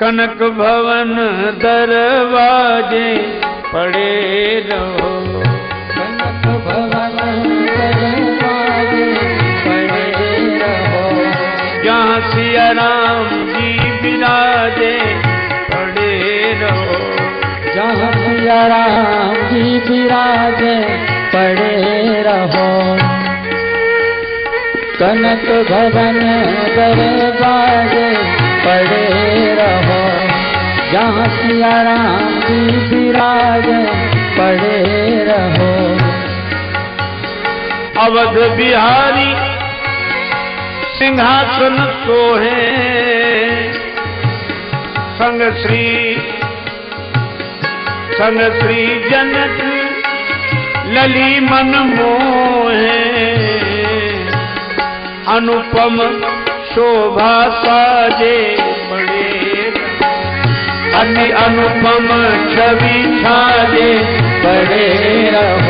कनक भवन दरवाजे पड़े रहो, कनक भवन दरवाजे पड़े रहो, जहाँ सिया राम जी विराजे पड़े रहो, जहाँ सिया राम जी विराजे पड़े रहो। कनक भवन दरवाजे पड़े रहो, जहाँ सिया राम जी विराजे पड़े रहो। अवध बिहारी सिंहासन सोहे, संग श्री जनक लली मन मोहे, अनुपम शोभा साजे बड़े, अति अनुपम छवि छाजे पड़े रहो।